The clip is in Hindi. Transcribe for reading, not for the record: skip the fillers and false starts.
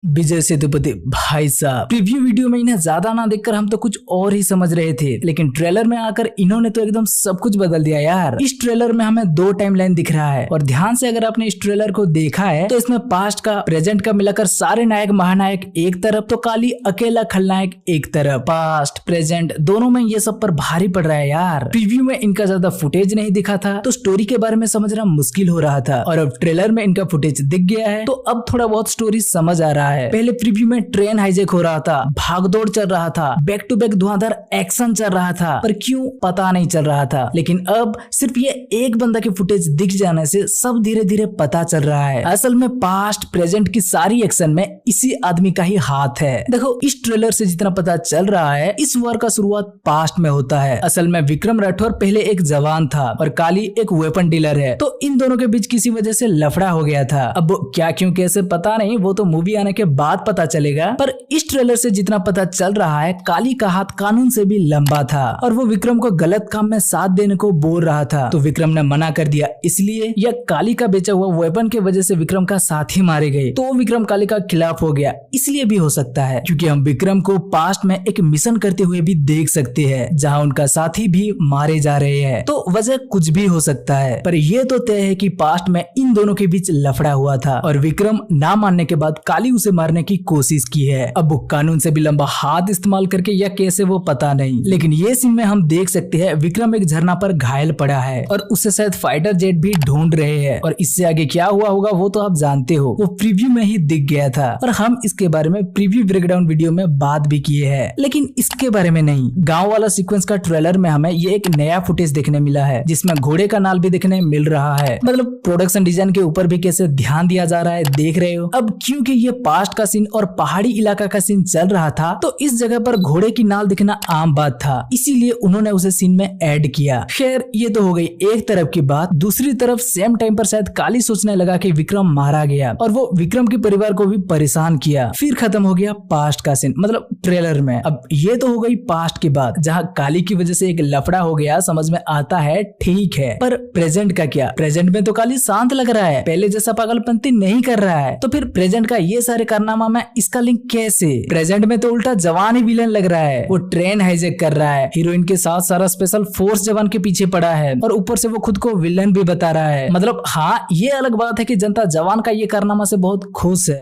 विजय सेतुपति भाई साहब, प्रीव्यू वीडियो में इन्हें ज्यादा ना देखकर हम तो कुछ और ही समझ रहे थे, लेकिन ट्रेलर में आकर इन्होंने तो एकदम सब कुछ बदल दिया यार। इस ट्रेलर में हमें 2 टाइमलाइन दिख रहा है और ध्यान से अगर आपने इस ट्रेलर को देखा है तो इसमें पास्ट का प्रेजेंट का मिलाकर सारे नायक महानायक एक तरफ तो काली अकेला खलनायक एक तरफ। पास्ट प्रेजेंट दोनों में ये सब पर भारी पड़ रहा है यार। प्रीव्यू में इनका ज्यादा फुटेज नहीं दिखा था तो स्टोरी के बारे में समझना मुश्किल हो रहा था, और अब ट्रेलर में इनका फुटेज दिख गया है तो अब थोड़ा बहुत स्टोरी समझ आ रहा है। पहले प्रीव्यू में ट्रेन हाईजैक हो रहा था, भागदौड़ चल रहा था, back to back Dhuandhar action चल रहा था, पर क्यों पता नहीं चल रहा था। लेकिन अब सिर्फ ये एक बंदा की फुटेज दिख जाने से सब धीरे धीरे पता चल रहा है। असल में पास्ट प्रेजेंट की सारी एक्शन में इसी आदमी का ही हाथ है। देखो इस ट्रेलर से जितना पता चल रहा है इस वार का शुरुआत पास्ट में होता है। असल में विक्रम राठौर पहले एक जवान था और काली एक वेपन डीलर है, तो इन दोनों के बीच किसी वजह से लफड़ा हो गया था। अब क्या क्यों कैसे पता नहीं, वो तो मूवी आने के बाद पता चलेगा, पर इस ट्रेलर से जितना पता चल रहा है काली का हाथ कानून से भी लंबा था और वो विक्रम को गलत काम में साथ देने को बोल रहा था, तो विक्रम ने मना कर दिया, इसलिए या काली का बेचा हुआ वेपन के वजह से विक्रम का साथी मारे गए, तो विक्रम काली का खिलाफ हो गया। इसलिए भी हो सकता है क्योंकि हम विक्रम को पास्ट में एक मिशन करते हुए भी देख सकते हैं जहाँ उनका साथी भी मारे जा रहे हैं, तो वजह कुछ भी हो सकता है। पर यह तो तय है कि पास्ट में इन दोनों के बीच लफड़ा हुआ था और विक्रम ना मानने के बाद काली उसे मारने की कोशिश की है। अब वो कानून से भी लंबा हाथ इस्तेमाल करके या कैसे वो पता नहीं, लेकिन ये सीन में हम देख सकते हैं विक्रम एक झरना पर घायल पड़ा है और उससे शायद फाइटर जेट भी ढूंढ रहे हैं, और इससे आगे क्या हुआ होगा वो तो आप जानते हो, वो प्रीव्यू में ही दिख गया था और हम इसके बारे में प्रीव्यू ब्रेकडाउन वीडियो में बात भी किए हैं, लेकिन इसके बारे में नहीं। गाँव वाला सीक्वेंस का ट्रेलर में हमें ये एक नया फुटेज देखने मिला है जिसमें घोड़े का नाल भी देखने मिल रहा है। मतलब प्रोडक्शन डिजाइन के ऊपर भी कैसे ध्यान दिया जा रहा है देख रहे हो। अब क्योंकि ये पास्ट का सीन और पहाड़ी इलाका का सीन चल रहा था तो इस जगह पर घोड़े की नाल दिखना आम बात था, इसीलिए उन्होंने उसे सीन में ऐड किया। खैर ये तो हो गई एक तरफ की बात। दूसरी तरफ सेम टाइम पर शायद काली सोचने लगा कि विक्रम मारा गया और वो विक्रम के परिवार को भी परेशान किया। फिर खत्म हो गया पास्ट का सीन, मतलब ट्रेलर में। अब ये तो हो गई पास्ट की बात जहाँ काली की वजह से एक लफड़ा हो गया, समझ में आता है, ठीक है। पर प्रेजेंट का क्या? प्रेजेंट में तो काली शांत लग रहा है, पहले जैसा पागलपंती नहीं कर रहा है, तो फिर प्रेजेंट का ये सारे कारनामा में इसका लिंक कैसे? प्रेजेंट में तो उल्टा जवान ही विलेन लग रहा है, वो ट्रेन हाईजैक कर रहा है, हीरोइन के साथ सारा स्पेशल फोर्स जवान के पीछे पड़ा है और ऊपर से वो खुद को विलेन भी बता रहा है। मतलब हाँ ये अलग बात है कि जनता जवान का ये कारनामा से बहुत खुश है।